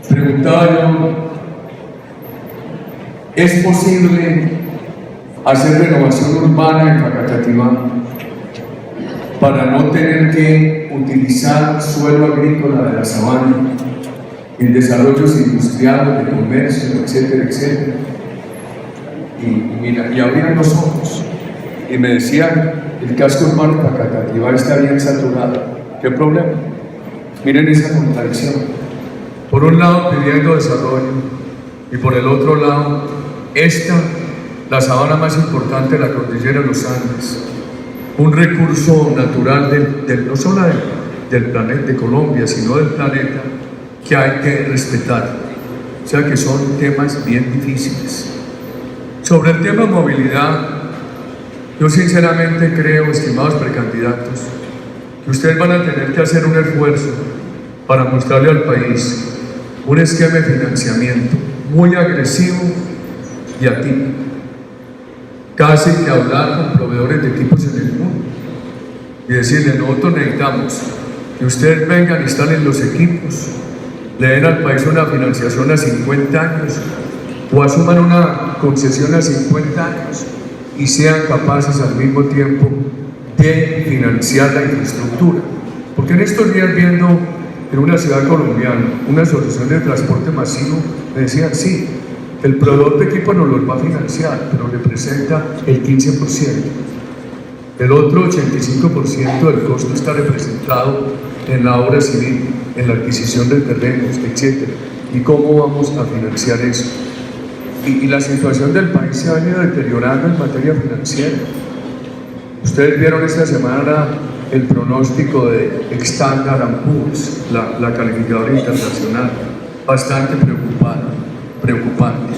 Preguntaba yo, ¿es posible hacer renovación urbana en Facatativá para no tener que utilizar suelo agrícola de la sabana en desarrollos industriales, de comercio, etcétera, etcétera? Y abrían los ojos y me decían, el casco urbano de Facatativá está bien saturado. ¿Qué problema? Miren esa contradicción. Por un lado pidiendo desarrollo y por el otro lado la sabana más importante de la cordillera de los Andes, un recurso natural no solo del planeta de Colombia, sino del planeta, que hay que respetar. O sea que son temas bien difíciles. Sobre el tema movilidad, yo sinceramente creo, estimados precandidatos, que ustedes van a tener que hacer un esfuerzo para mostrarle al país un esquema de financiamiento muy agresivo y atípico. Casi que hablar con proveedores de equipos en el mundo y decirle, nosotros necesitamos que ustedes vengan, instalen los equipos, le den al país una financiación a 50 años o asuman una concesión a 50 años y sean capaces al mismo tiempo de financiar la infraestructura. Porque en estos días, viendo en una ciudad colombiana una solución de transporte masivo, me decían, sí, el proveedor de equipo nos los va a financiar, pero le presenta el 15%. El otro 85% del costo está representado en la obra civil, en la adquisición de terrenos, etc. ¿Y cómo vamos a financiar eso? Y la situación del país se ha venido deteriorando en materia financiera. Ustedes vieron esta semana el pronóstico de Standard & Poor's, la calificadora internacional, bastante preocupante.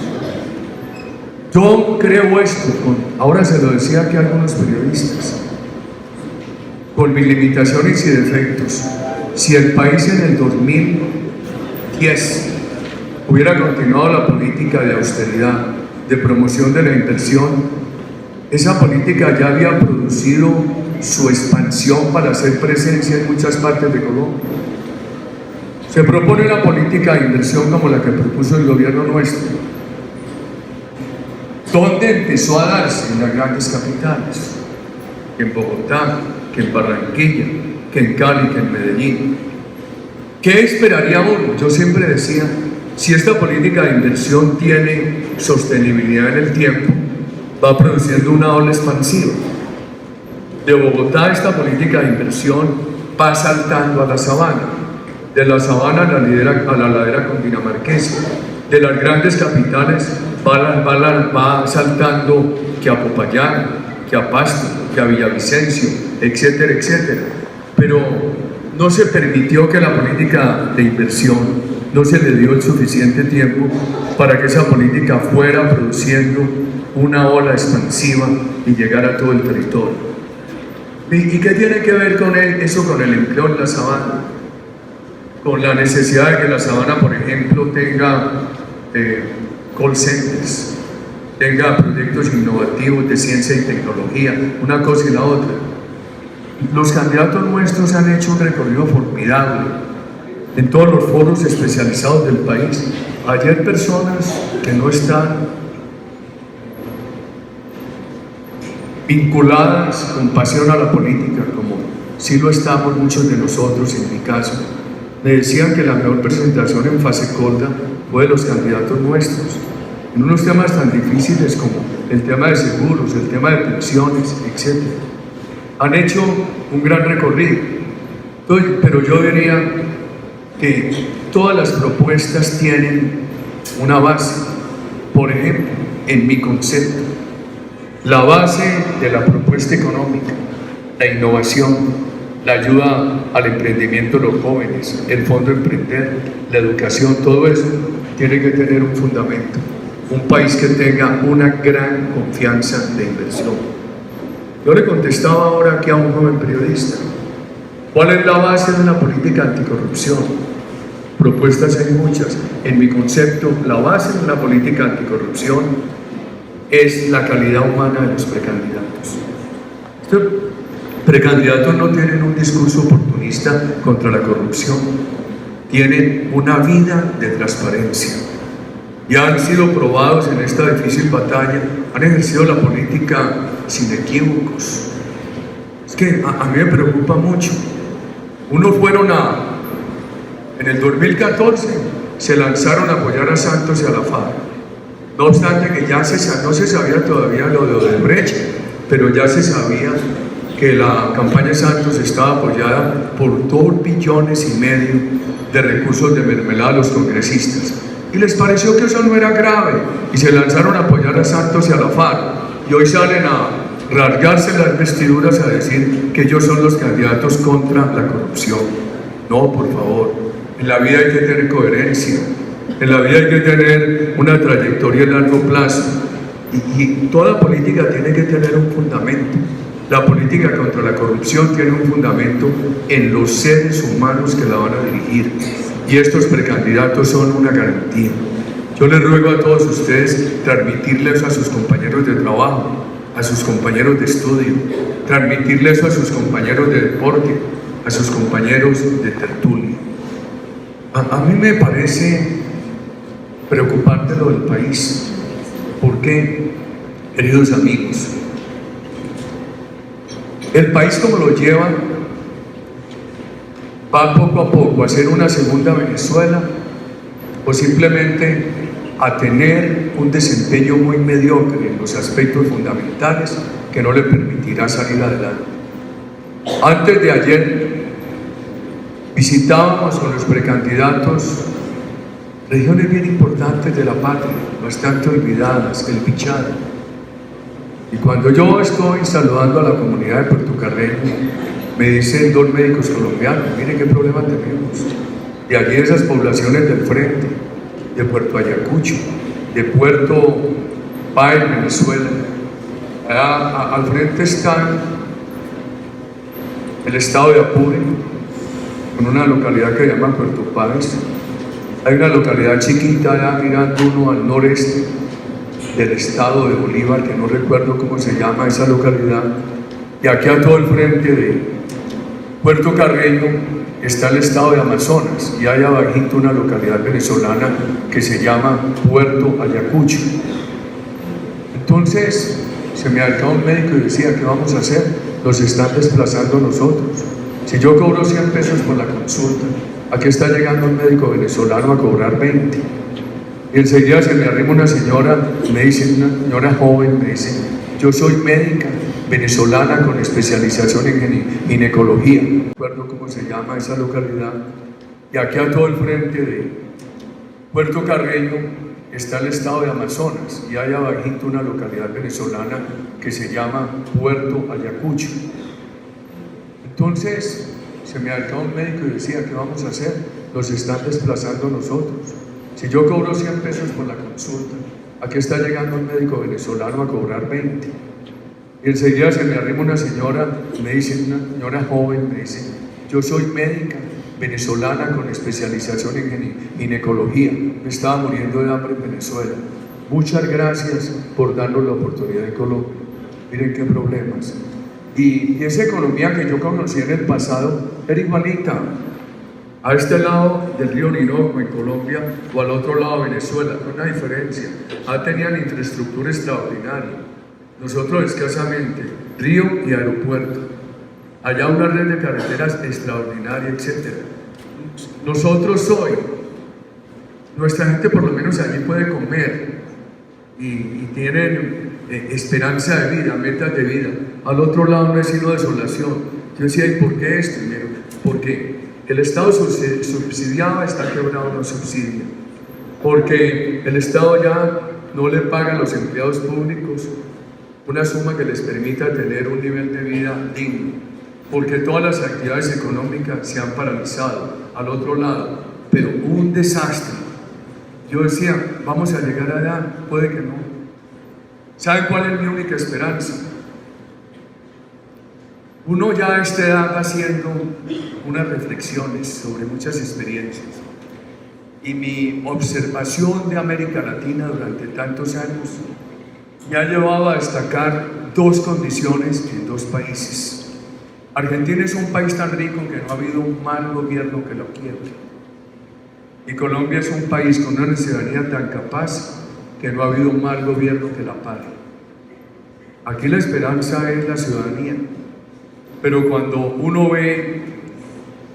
Yo creo esto, ahora se lo decía aquí a algunos periodistas, con mis limitaciones y defectos. Si el país en el 2010 hubiera continuado la política de austeridad, de promoción de la inversión, esa política ya había producido su expansión para hacer presencia en muchas partes de Colombia. Se propone una política de inversión como la que propuso el gobierno nuestro, donde empezó a darse en las grandes capitales, que en Bogotá, que en Barranquilla, que en Cali, que en Medellín. ¿Qué esperaría uno? Yo siempre decía, si esta política de inversión tiene sostenibilidad en el tiempo, va produciendo una ola expansiva. De Bogotá, esta política de inversión va saltando a la sabana, de la sabana a la ladera cundinamarquesa, de las grandes capitales va saltando que a Popayán, que a Pasto, que a Villavicencio, etcétera, etcétera. Pero no se permitió que la política de inversión, no se le dio el suficiente tiempo para que esa política fuera produciendo una ola expansiva y llegara a todo el territorio. ¿Y qué tiene que ver con eso con el empleo en la sabana? Con la necesidad de que la sabana, por ejemplo, tenga call centers, tenga proyectos innovativos de ciencia y tecnología, una cosa y la otra. Los candidatos nuestros han hecho un recorrido formidable en todos los foros especializados del país. Ayer personas que no están vinculadas con pasión a la política, como sí lo estamos muchos de nosotros, en mi caso, me decían que la mejor presentación en fase corta fue de los candidatos nuestros, en unos temas tan difíciles como el tema de seguros, el tema de pensiones, etc. Han hecho un gran recorrido, pero yo diría que todas las propuestas tienen una base. Por ejemplo, en mi concepto, la base de la propuesta económica, la innovación, la ayuda al emprendimiento de los jóvenes, el fondo Emprender, la educación, todo eso tiene que tener un fundamento. Un país que tenga una gran confianza de inversión. Yo le contestaba ahora aquí a un joven periodista, ¿cuál es la base de una política anticorrupción? Propuestas hay muchas. En mi concepto, la base de una política anticorrupción es la calidad humana de los precandidatos. Estos precandidatos no tienen un discurso oportunista contra la corrupción. tienen una vida de transparencia y han sido probados en esta difícil batalla, han ejercido la política sin equívocos. Es que a mí me preocupa mucho. Unos fueron en el 2014, se lanzaron a apoyar a Santos y a la FARC. No obstante que ya no se sabía todavía lo de Odebrecht, pero ya se sabía que la campaña Santos estaba apoyada por 2,5 billones de recursos de mermelada a los congresistas. Y les pareció que eso no era grave y se lanzaron a apoyar a Santos y a la FARC. Y hoy salen a rasgarse las vestiduras a decir que ellos son los candidatos contra la corrupción. No, por favor, en la vida hay que tener coherencia, en la vida hay que tener una trayectoria a largo plazo y toda política tiene que tener un fundamento. La política contra la corrupción tiene un fundamento en los seres humanos que la van a dirigir y estos precandidatos son una garantía. Yo les ruego a todos ustedes transmitirles a sus compañeros de trabajo, a sus compañeros de estudio, transmitirles a sus compañeros de deporte, a sus compañeros de tertulia. A mí me parece preocupante lo del país. ¿Por qué, queridos amigos? El país como lo lleva va poco a poco a ser una segunda Venezuela o simplemente a tener un desempeño muy mediocre en los aspectos fundamentales que no le permitirá salir adelante. Antes de ayer visitábamos con los precandidatos regiones bien importantes de la patria, bastante olvidadas, el Bichada. Y cuando yo estoy saludando a la comunidad de Puerto Carreño, me dicen 2 médicos colombianos, miren qué problema tenemos. Y allí esas poblaciones del frente, de Puerto Ayacucho, de Puerto Páez, Venezuela. Al frente está el estado de Apure, con una localidad que se llama Puerto Páez. Hay una localidad chiquita allá mirando uno al noreste del estado de Bolívar, que no recuerdo cómo se llama esa localidad. Y aquí a todo el frente de Puerto Carreño está el estado de Amazonas y hay abajito una localidad venezolana que se llama Puerto Ayacucho. Entonces se me acercaba un médico y decía, ¿qué vamos a hacer? Los están desplazando nosotros. Si yo cobro 100 pesos por la consulta, aquí está llegando un médico venezolano a cobrar 20. Y enseguida se me arrima una señora, me dice, una señora joven, me dice, yo soy médica venezolana con especialización en ginecología. No recuerdo cómo se llama esa localidad. Y aquí a todo el frente de Puerto Carreño está el estado de Amazonas y hay abajito una localidad venezolana que se llama Puerto Ayacucho. Entonces se me acercaba un médico y decía, ¿qué vamos a hacer? Los están desplazando nosotros. Si yo cobro 100 pesos por la consulta, aquí está llegando un médico venezolano a cobrar 20. Y enseguida se me arrima una señora, me dice, una señora joven, me dice, yo soy médica venezolana con especialización en ginecología. Me estaba muriendo de hambre en Venezuela. Muchas gracias por darnos la oportunidad en Colombia. Miren qué problemas. Y esa economía que yo conocí en el pasado era igualita. A este lado del río Orinoco en Colombia o al otro lado de Venezuela, con una diferencia. Tenían infraestructura extraordinaria. Nosotros escasamente, río y aeropuerto. Allá una red de carreteras extraordinaria, etc. Nosotros hoy, nuestra gente por lo menos allí puede comer y tienen esperanza de vida, metas de vida. Al otro lado no ha sido desolación. Yo decía, ¿y por qué esto? Porque el Estado subsidiaba, está quebrado, no subsidia. Porque el Estado ya no le paga a los empleados públicos una suma que les permita tener un nivel de vida digno. Porque todas las actividades económicas se han paralizado. Al otro lado, pero un desastre. Yo decía, vamos a llegar allá, puede que no. ¿Saben cuál es mi única esperanza? Uno ya a esta edad haciendo unas reflexiones sobre muchas experiencias y mi observación de América Latina durante tantos años me ha llevado a destacar 2 condiciones en 2 países. Argentina es un país tan rico que no ha habido un mal gobierno que lo quiebre. Y Colombia es un país con una ciudadanía tan capaz que no ha habido un mal gobierno que la pare. Aquí la esperanza es la ciudadanía. Pero cuando uno ve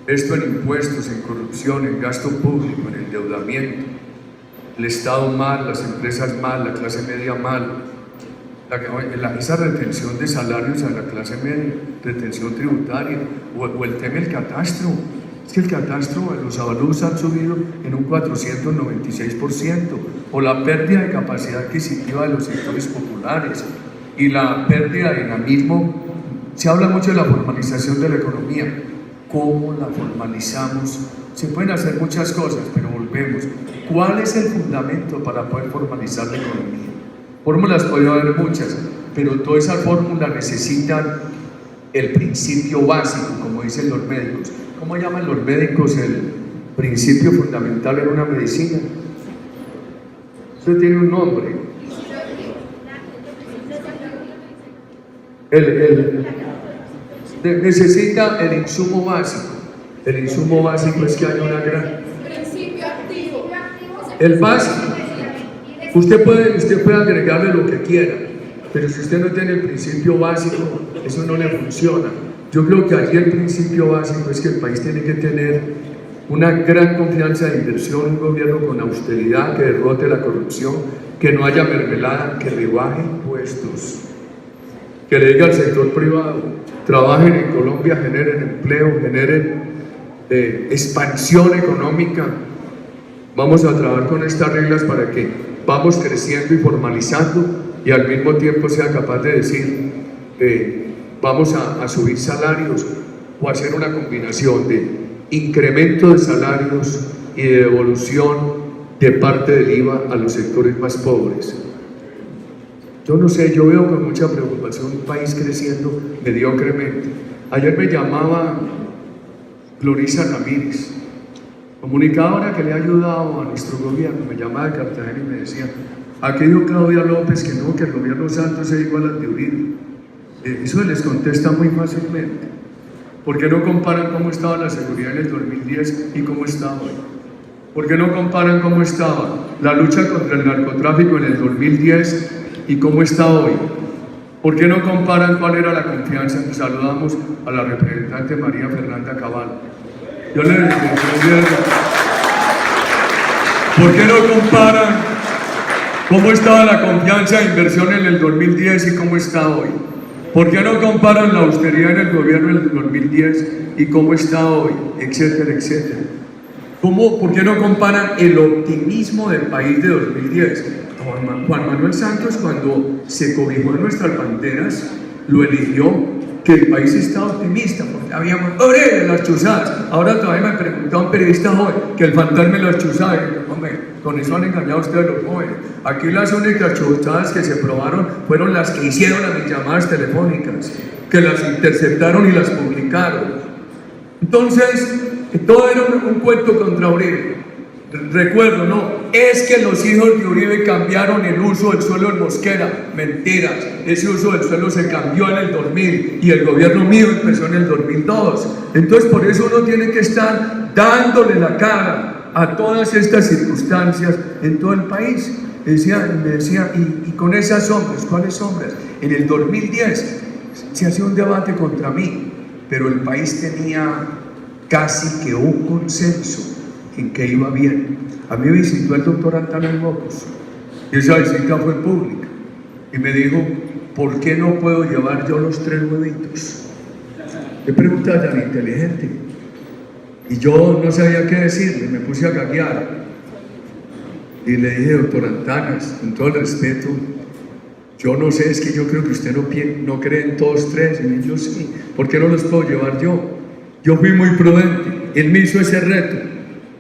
esto en impuestos, en corrupción, en gasto público, en endeudamiento, el Estado mal, las empresas mal, la clase media mal, esa retención de salarios a la clase media, retención tributaria, o el tema del catastro. Es que el catastro, los avalúos han subido en un 496%, o la pérdida de capacidad adquisitiva de los sectores populares y la pérdida de dinamismo. Se habla mucho de la formalización de la economía. ¿Cómo la formalizamos? Se pueden hacer muchas cosas, pero volvemos. ¿Cuál es el fundamento para poder formalizar la economía? Fórmulas puede haber muchas, pero todas esas fórmulas necesitan el principio básico, como dicen los médicos. ¿Cómo llaman los médicos el principio fundamental en una medicina? Eso tiene un nombre. Necesita el insumo básico. El insumo básico es que haya una gran... Principio activo. El básico. Usted puede agregarle lo que quiera, pero si usted no tiene el principio básico, eso no le funciona. Yo creo que allí el principio básico es que el país tiene que tener una gran confianza de inversión, un gobierno con austeridad, que derrote la corrupción, que no haya mermelada, que rebaje impuestos, que le diga al sector privado: trabajen en Colombia, generen empleo, generen expansión económica. Vamos a trabajar con estas reglas para que vamos creciendo y formalizando, y al mismo tiempo sea capaz de decir vamos a subir salarios, o hacer una combinación de incremento de salarios y de devolución de parte del IVA a los sectores más pobres. Yo no sé, yo veo con mucha preocupación un país creciendo mediocremente. Ayer me llamaba Glorisa Ramírez, comunicadora que le ha ayudado a nuestro gobierno, me llamaba de Cartagena y me decía: aquí dijo Claudia López que no, que el gobierno Santos es igual al de Uribe. Eso les contesta muy fácilmente. ¿Por qué no comparan cómo estaba la seguridad en el 2010 y cómo está hoy? ¿Por qué no comparan cómo estaba la lucha contra el narcotráfico en el 2010 y cómo está hoy? ¿Por qué no comparan cuál era la confianza? Saludamos a la representante María Fernanda Cabal. Yo le digo, ¿por qué no comparan cómo estaba la confianza de inversión en el 2010 y cómo está hoy? ¿Por qué no comparan la austeridad en el gobierno en el 2010 y cómo está hoy? Etcétera, etcétera. ¿Por qué no comparan el optimismo del país de 2010? Juan Manuel Santos, cuando se cobijó en nuestras banderas, lo eligió, que el país está optimista, porque habíamos ¡ore! Las chuzadas. Ahora todavía me preguntó un periodista joven que el fantasma de las chuzadas. Hombre, con eso han engañado a ustedes los jóvenes. Aquí las únicas chuzadas que se probaron fueron las que hicieron las llamadas telefónicas, que las interceptaron y las publicaron. Entonces, todo era un cuento contra Uribe. Recuerdo, no, es que los hijos de Uribe cambiaron el uso del suelo en Mosquera. Mentiras, ese uso del suelo se cambió en el 2000 y el gobierno mío empezó en el 2002. Entonces, por eso uno tiene que estar dándole la cara a todas estas circunstancias en todo el país. Me decía, y con esas sombras, ¿cuáles sombras? En el 2010 se hacía un debate contra mí, pero el país tenía casi que un consenso en que iba bien. A mí me visitó el doctor Antanas Mocos, y esa visita fue pública, y me dijo: ¿por qué no puedo llevar yo los 3 huevitos? Qué pregunta tan inteligente. Y yo no sabía qué decirle, me puse a gaguear y le dije: doctor Antanas, con todo el respeto, yo no sé, es que yo creo que usted no cree en todos 3. Y me dijo: sí, ¿por qué no los puedo llevar yo? Yo fui muy prudente, él me hizo ese reto.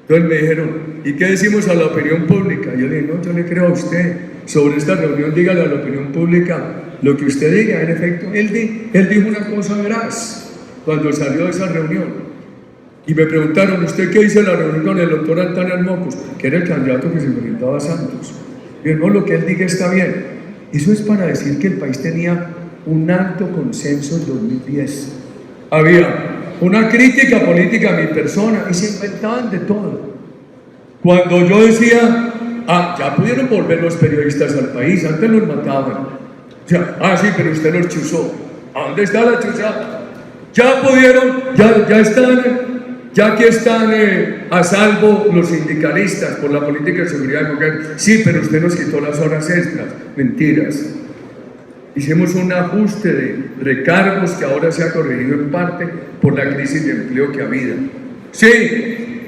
Entonces me dijeron: ¿y qué decimos a la opinión pública? Yo le dije: no, yo le creo a usted. Sobre esta reunión, dígale a la opinión pública lo que usted diga. En efecto, él dijo una cosa veraz cuando salió de esa reunión. Y me preguntaron: ¿usted qué hizo en la reunión con el doctor Antanas Mocos? Que era el candidato que se enfrentaba a Santos. Y yo: no, lo que él diga está bien. Eso es para decir que el país tenía un alto consenso en 2010. Había una crítica política a mi persona y se inventaban de todo. Cuando yo decía, ya pudieron volver los periodistas al país, antes los mataban. O sea, sí, pero usted los chuzó. ¿A dónde está la chuzada? Ya pudieron, ya que están a salvo los sindicalistas por la política de seguridad del gobierno. Sí, pero usted nos quitó las horas extras. Mentiras. Hicimos un ajuste de recargos que ahora se ha corregido en parte por la crisis de empleo que ha habido. Sí,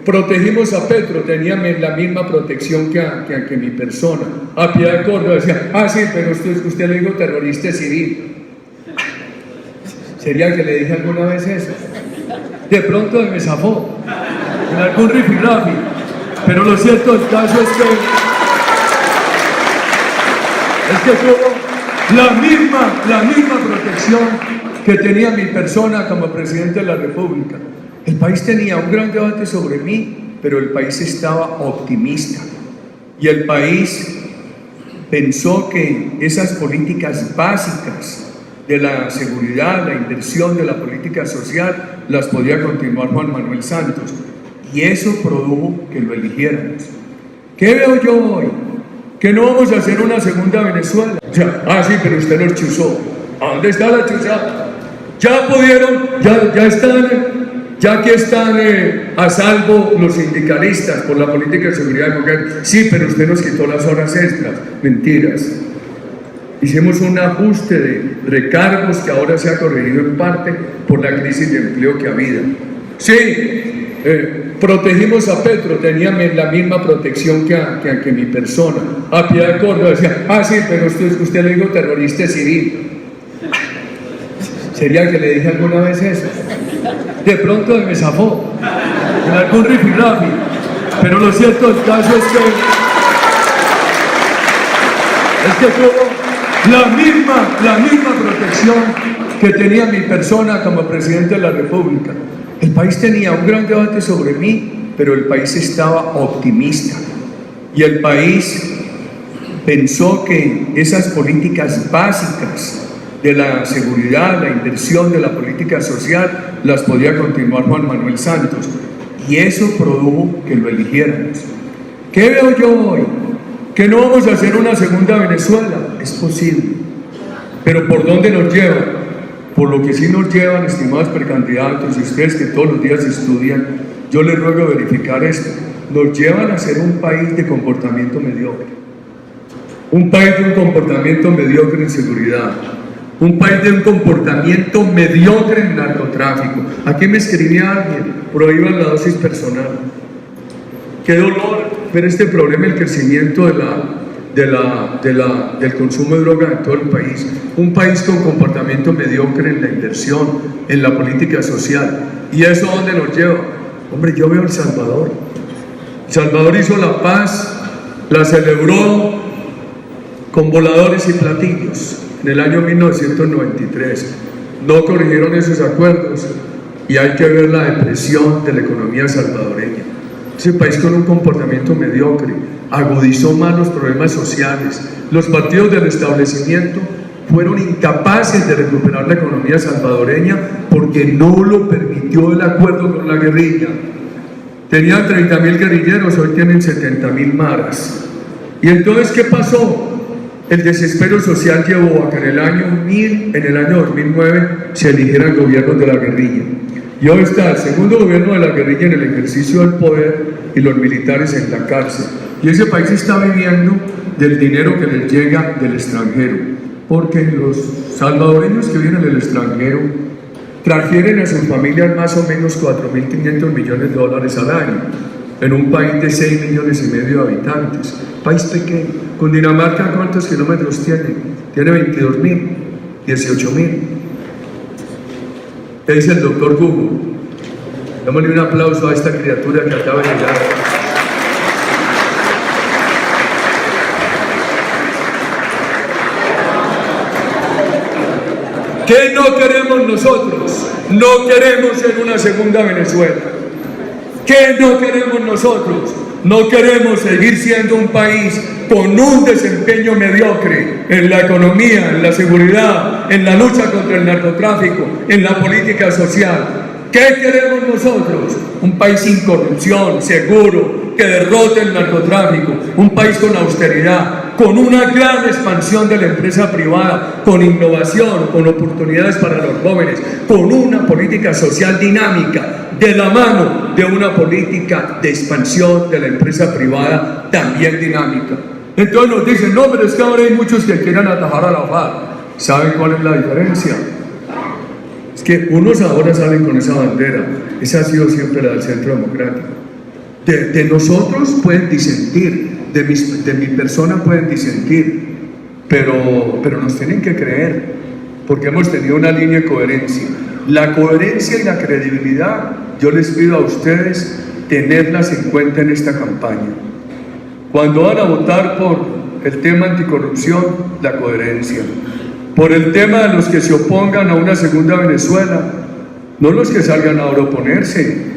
protegimos a Petro, tenía la misma protección que mi persona. A Piedad Córdoba decía, sí, pero usted le dijo terrorista civil. ¿Sería que le dije alguna vez eso? De pronto me zafó en algún rifirrafi, pero lo cierto del caso es que tuvo la misma protección que tenía mi persona como presidente de la República. El país tenía un gran debate sobre mí, pero el país estaba optimista y el país pensó que esas políticas básicas de la seguridad, la inversión de la política social, las podía continuar Juan Manuel Santos, y eso produjo que lo eligiéramos. ¿Qué veo yo hoy? Que no vamos a hacer una segunda Venezuela. O sea, sí, pero usted los chuzó. ¿A dónde está la chuzada? Ya pudieron, ya que están a salvo los sindicalistas por la política de seguridad del gobierno. Sí, pero usted nos quitó las horas extras. Mentiras. Hicimos un ajuste de recargos que ahora se ha corregido en parte por la crisis de empleo que ha habido. Sí, protegimos a Petro, tenía la misma protección que mi persona. A Piedad Córdoba decía, sí, pero usted le dijo terrorista civil. ¿Sería que le dije alguna vez eso? De pronto me zafó en algún rifirrafi, pero lo cierto del caso es que tuvo la misma protección que tenía mi persona como presidente de la República. El país tenía un gran debate sobre mí, pero el país estaba optimista y el país pensó que esas políticas básicas de la seguridad, la inversión de la política social, las podía continuar Juan Manuel Santos, y eso produjo que lo eligiéramos. ¿Qué veo yo hoy? Que no vamos a hacer una segunda Venezuela. Es posible, pero ¿por dónde nos llevan? Por lo que sí nos llevan, estimados precandidatos, y ustedes que todos los días estudian, yo les ruego verificar esto. Nos llevan a ser un país de comportamiento mediocre, un país de un comportamiento mediocre en seguridad, un país de un comportamiento mediocre en narcotráfico. Aquí me escribía alguien, prohíban la dosis personal. Qué dolor ver este problema, el crecimiento del consumo de droga en todo el país. Un país con comportamiento mediocre en la inversión, en la política social. ¿Y eso a dónde nos lleva? Hombre, yo veo El Salvador. El Salvador hizo la paz, la celebró con voladores y platillos en el año 1993. No corrigieron esos acuerdos y hay que ver la depresión de la economía salvadoreña. Ese país con un comportamiento mediocre agudizó más los problemas sociales. Los partidos del establecimiento fueron incapaces de recuperar la economía salvadoreña porque no lo permitió el acuerdo con la guerrilla. Tenían 30.000 guerrilleros, hoy tienen 70.000 maras. ¿Y entonces qué pasó? El desespero social llevó a que en el año 2009 se eligieran gobiernos de la guerrilla. Y hoy está el segundo gobierno de la guerrilla en el ejercicio del poder y los militares en la cárcel. Y ese país está viviendo del dinero que les llega del extranjero, porque los salvadoreños que viven del extranjero transfieren a sus familias más o menos 4.500 millones de dólares al año, en un país de 6,5 millones de habitantes, país pequeño. Cundinamarca, ¿cuántos kilómetros tiene? Tiene 22.000, 18.000. ¿Qué dice el doctor Google? Démosle un aplauso a esta criatura que acaba de llegar. ¿Qué no queremos nosotros? No queremos ser una segunda Venezuela. ¿Qué no queremos nosotros? No queremos seguir siendo un país con un desempeño mediocre en la economía, en la seguridad, en la lucha contra el narcotráfico, en la política social. ¿Qué queremos nosotros? Un país sin corrupción, seguro, que derrote el narcotráfico, un país con austeridad, con una gran expansión de la empresa privada, con innovación, con oportunidades para los jóvenes, con una política social dinámica, de la mano de una política de expansión de la empresa privada también dinámica. Entonces nos dicen, no, pero es que ahora hay muchos que quieran atajar a la FARC. ¿Saben cuál es la diferencia? Es que unos ahora salen con esa bandera. Esa ha sido siempre la del Centro Democrático. De nosotros pueden disentir, de mi persona pueden disentir, pero nos tienen que creer, porque hemos tenido una línea de coherencia. La coherencia y la credibilidad, yo les pido a ustedes tenerlas en cuenta en esta campaña. Cuando van a votar por el tema anticorrupción, la coherencia. Por el tema de los que se opongan a una segunda Venezuela, no los que salgan ahora a oponerse.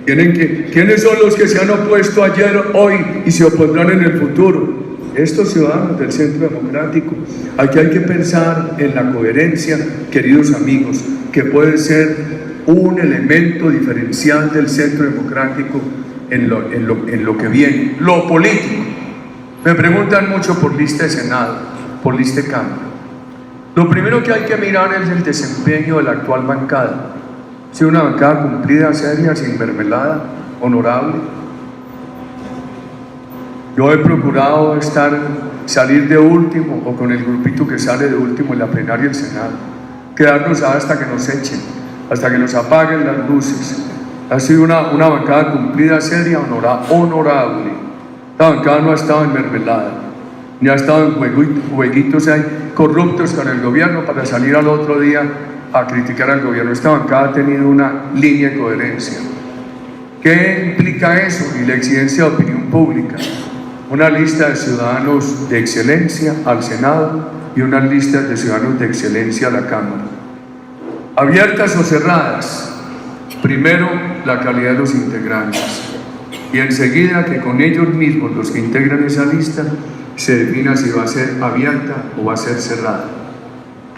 ¿Quiénes son los que se han opuesto ayer, hoy y se opondrán en el futuro? Estos ciudadanos del Centro Democrático. Aquí hay que pensar en la coherencia, queridos amigos, que puede ser un elemento diferencial del Centro Democrático en lo que viene. Lo político. Me preguntan mucho por lista de Senado, por lista de Cámara. Lo primero que hay que mirar es el desempeño de la actual bancada. Si una bancada cumplida, seria, sin mermelada, honorable. Yo he procurado salir de último, o con el grupito que sale de último en la plenaria del Senado, quedarnos hasta que nos echen, hasta que nos apaguen las luces. Ha sido una bancada cumplida, seria, honorable. La bancada no ha estado en mermelada, ni ha estado en jueguitos corruptos con el gobierno para salir al otro día a criticar al gobierno. Esta bancada ha tenido una línea de coherencia. ¿Qué implica eso? Y la exigencia de opinión pública. Una lista de ciudadanos de excelencia al Senado y unas listas de ciudadanos de excelencia a la Cámara. Abiertas o cerradas. Primero, la calidad de los integrantes. Y enseguida que con ellos mismos, los que integran esa lista, se defina si va a ser abierta o va a ser cerrada.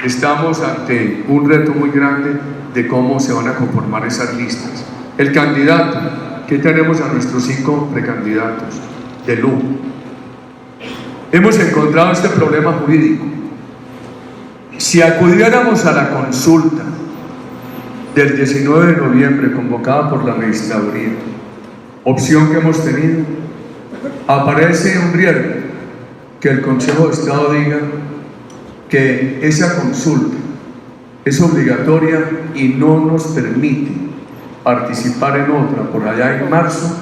Estamos ante un reto muy grande de cómo se van a conformar esas listas. El candidato, que tenemos a nuestros 5 precandidatos de lujo. Hemos encontrado este problema jurídico. Si acudiéramos a la consulta del 19 de noviembre convocada por la registraduría, opción que hemos tenido, aparece un riesgo que el Consejo de Estado diga que esa consulta es obligatoria y no nos permite participar en otra por allá en marzo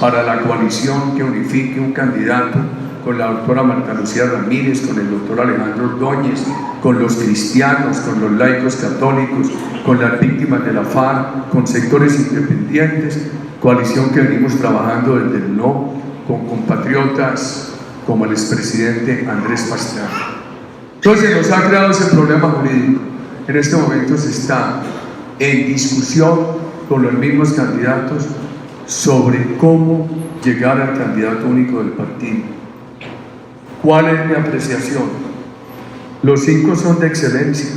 para la coalición que unifique un candidato con la doctora Marta Lucía Ramírez, con el doctor Alejandro Ordóñez, con los cristianos, con los laicos católicos, con las víctimas de la FARC, con sectores independientes, coalición que venimos trabajando desde el no, con compatriotas como el expresidente Andrés Pastrana. Entonces nos ha creado ese problema jurídico. En este momento se está en discusión con los mismos candidatos sobre cómo llegar al candidato único del partido. ¿Cuál es mi apreciación? Los 5 son de excelencia.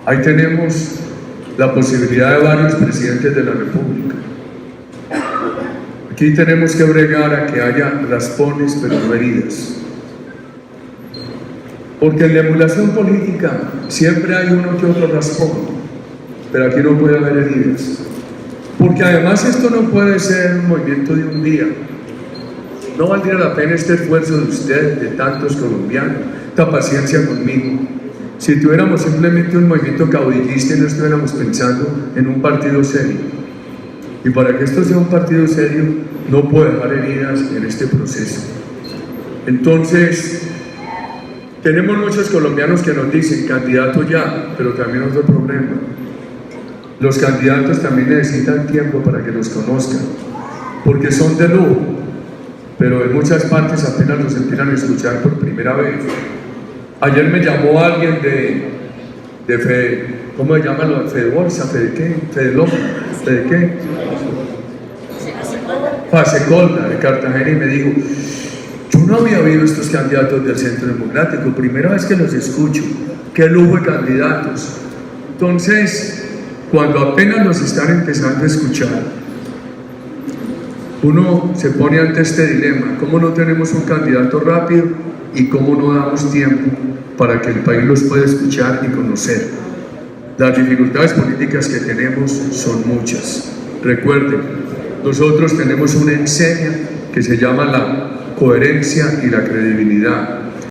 Ahí tenemos la posibilidad de varios presidentes de la República. Aquí tenemos que bregar a que haya raspones pero no heridas. Porque en la emulación política siempre hay uno que otro raspón, pero aquí no puede haber heridas. Porque además esto no puede ser un movimiento de un día. No valdría la pena este esfuerzo de ustedes, de tantos colombianos, esta paciencia conmigo. Si tuviéramos simplemente un movimiento caudillista y no estuviéramos pensando en un partido serio. Y para que esto sea un partido serio, no puede dejar heridas en este proceso. Entonces, tenemos muchos colombianos que nos dicen, candidato ya, pero también otro problema. Los candidatos también necesitan tiempo para que los conozcan, porque son de lujo, pero en muchas partes apenas los empiezan a escuchar por primera vez. Ayer me llamó alguien de Fede, ¿cómo se llama? ¿Fede Bolsa? ¿Fede qué? ¿Fede López? ¿Fede qué? Fasecolda, de Cartagena, y me dijo, yo no había oído estos candidatos del Centro Democrático, primera vez que los escucho, qué lujo de candidatos. Entonces, cuando apenas los están empezando a escuchar, Uno se pone ante este dilema: ¿cómo no tenemos un candidato rápido y cómo no damos tiempo para que el país los pueda escuchar y conocer? Las dificultades políticas que tenemos son muchas. Recuerden, nosotros tenemos una enseña que se llama la coherencia y la credibilidad.